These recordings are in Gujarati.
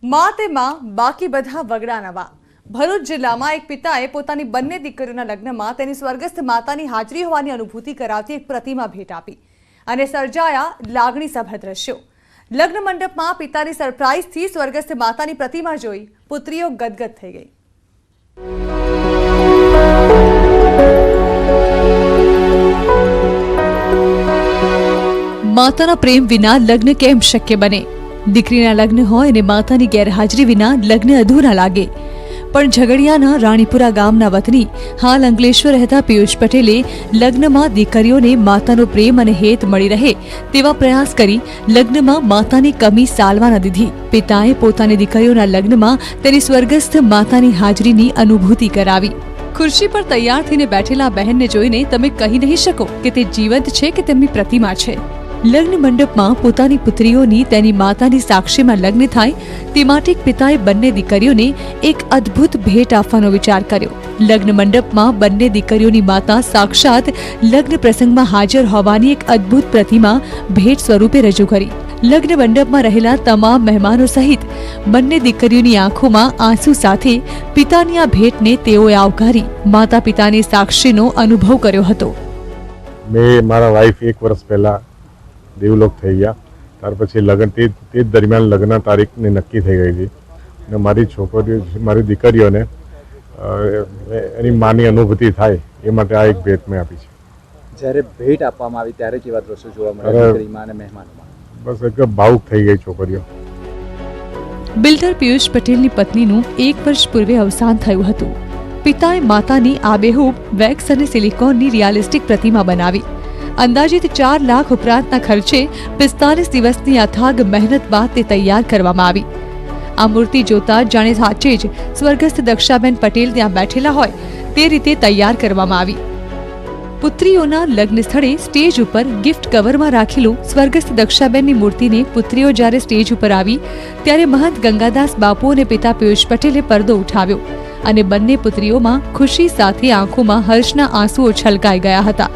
માં તે માં બાકી બધા વગડા નવા। ભરૂચ જિલ્લામાં એક પિતાએ પોતાની બંને દીકરીઓના લગ્નમાં તેની સ્વર્ગસ્થ માતાની હાજરી હોવાની અનુભૂતિ કરાવતી એક પ્રતિમા ભેટ આપી અને સર્જાયા લાગણીસભર દ્રશ્યો। લગ્ન મંડપમાં પિતાની સરપ્રાઇઝથી સ્વર્ગસ્થ માતાની પ્રતિમા જોઈ પુત્રીઓ ગદગદ થઈ ગઈ। માતાના પ્રેમ વિના લગ્ન કેમ શક્ય બને? દીકરીના લગ્ન હોય અને માતાની ગેરહાજરી વિના લગ્ન અધૂરા લાગે। પણ ઝઘડિયાના રાણીપુરા ગામના વતની હાલ અંકલેશ્વર રહેતા પિયુષ પટેલે લગ્નમાં દીકરીઓને માતાનો પ્રેમ અને હેત મળી રહે તેવા પ્રયાસ કરી લગ્નમાં માતાની કમી સાલવા ન દીધી। પિતાએ પોતાની દીકરીઓના લગ્નમાં તેની સ્વર્ગસ્થ માતાની હાજરીની અનુભૂતિ કરાવી। ખુરશી પર તૈયાર થઈને બેઠેલા બહેનને જોઈને તમે કહી નહીં શકો કે તે જીવંત છે કે તેમની પ્રતિમા છે। લગ્ન મંડપમાં પોતાની પુત્રીઓની તેની માતાની સાક્ષીમાં લગ્ન થાય તે માટે પિતાએ બંને દીકરીઓને એક અદ્ભુત ભેટ આપવાનો વિચાર કર્યો। લગ્ન મંડપમાં બંને દીકરીઓની માતા સાક્ષાત લગ્ન પ્રસંગમાં હાજર હોવાની એક અદ્ભુત પ્રતિમા ભેટ સ્વરૂપે રજૂ કરી। લગ્ન મંડપમાં રહેલા તમામ મહેમાનો સહિત બંને દીકરીઓની આંખોમાં આંસુ સાથે પિતાની આ ભેટને તેઓએ આવકારી માતા પિતાની સાક્ષીનો અનુભવ કર્યો હતો। મેં મારા વાઈફ 1 વર્ષ પહેલા દેવલોક થઈ ગયા। ત્યાર પછી લગ્ન તે દરમિયાન લગ્ન તારીખની નક્કી થઈ ગઈ હતી અને મારી છોકરીઓ મારી દીકરીઓને એની માની અનુભૂતિ થાય એ માટે આ એક ભેટ મેં આપી છે। જ્યારે ભેટ આપવામાં આવી ત્યારે કેવા દ્રશ્યો જોવા મળ્યા દીકરીમાં અને મહેમાનોમાં? બસ એકદમ ભાવુક થઈ ગઈ છોકરીઓ। બિલ્ડર પિયુષ પટેલની પત્નીનું 1 વર્ષ પૂર્વે અવસાન થયું હતું। પિતાએ માતાની આબેહૂબ વેક્સ અને સિલિકોનની રિયાલિસ્ટિક પ્રતિમા બનાવી। અંદાજિત 4 લાખ ઉપરાંતના ખર્ચે 45 દિવસની અથાગ મહેનત બાદ તે તૈયાર કરવામાં આવી। આ મૂર્તિ જોતા જાણે સાચે જ સ્વર્ગસ્થ દક્ષાબેન પટેલ ત્યાં બેઠેલા હોય તે રીતે તૈયાર કરવામાં આવી। પુત્રીઓના લગ્ન સ્થળે સ્ટેજ ઉપર ગિફ્ટ કવરમાં રાખેલું સ્વર્ગસ્થ દક્ષાબેનની મૂર્તિને પુત્રીઓ જ્યારે સ્ટેજ ઉપર આવી ત્યારે મહંત ગંગાદાસ બાપુ અને પિતા પિયુષ પટેલે પડદો ઉઠાવ્યો અને બંને પુત્રીઓમાં ખુશી સાથે આંખોમાં હર્ષના આંસુઓ છલકાઈ ગયા હતા।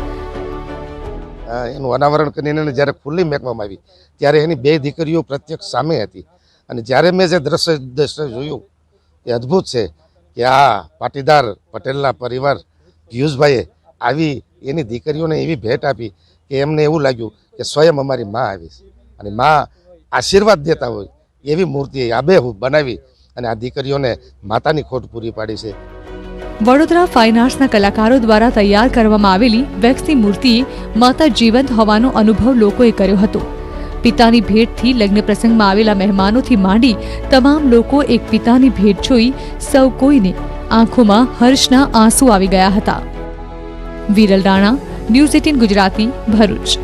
એનું અનાવરણ કરીને જ્યારે ખુલ્લી મૂકવામાં આવી ત્યારે એની 2 દીકરીઓ પ્રત્યક્ષ સામે હતી અને જ્યારે મેં જે દ્રશ્ય જોયું એ અદ્ભુત છે કે આ પાટીદાર પટેલના પરિવાર પિયુષભાઈએ આવી એની દીકરીઓને એવી ભેટ આપી કે એમને એવું લાગ્યું કે સ્વયં અમારી માં આવી અને માં આશીર્વાદ દેતા હોય એવી મૂર્તિ આબેહૂબ બનાવી અને આ દીકરીઓને માતાની ખોટ પૂરી પાડી છે। વડોદરા ફાઇન આર્ટ્સના કલાકારો દ્વારા તૈયાર કરવામાં આવેલી વેક્સની મૂર્તિએ માતા જીવંત હોવાનો અનુભવ લોકોએ કર્યો હતો। પિતાની ભેટથી લગ્ન પ્રસંગમાં આવેલા મહેમાનોથી માંડી તમામ લોકો એક પિતાની ભેટ જોઈ સૌ કોઈને આંખોમાં હર્ષના આંસુ આવી ગયા હતા। વિરલ રાણા, ન્યૂઝ 18 ગુજરાતી, ભરૂચ।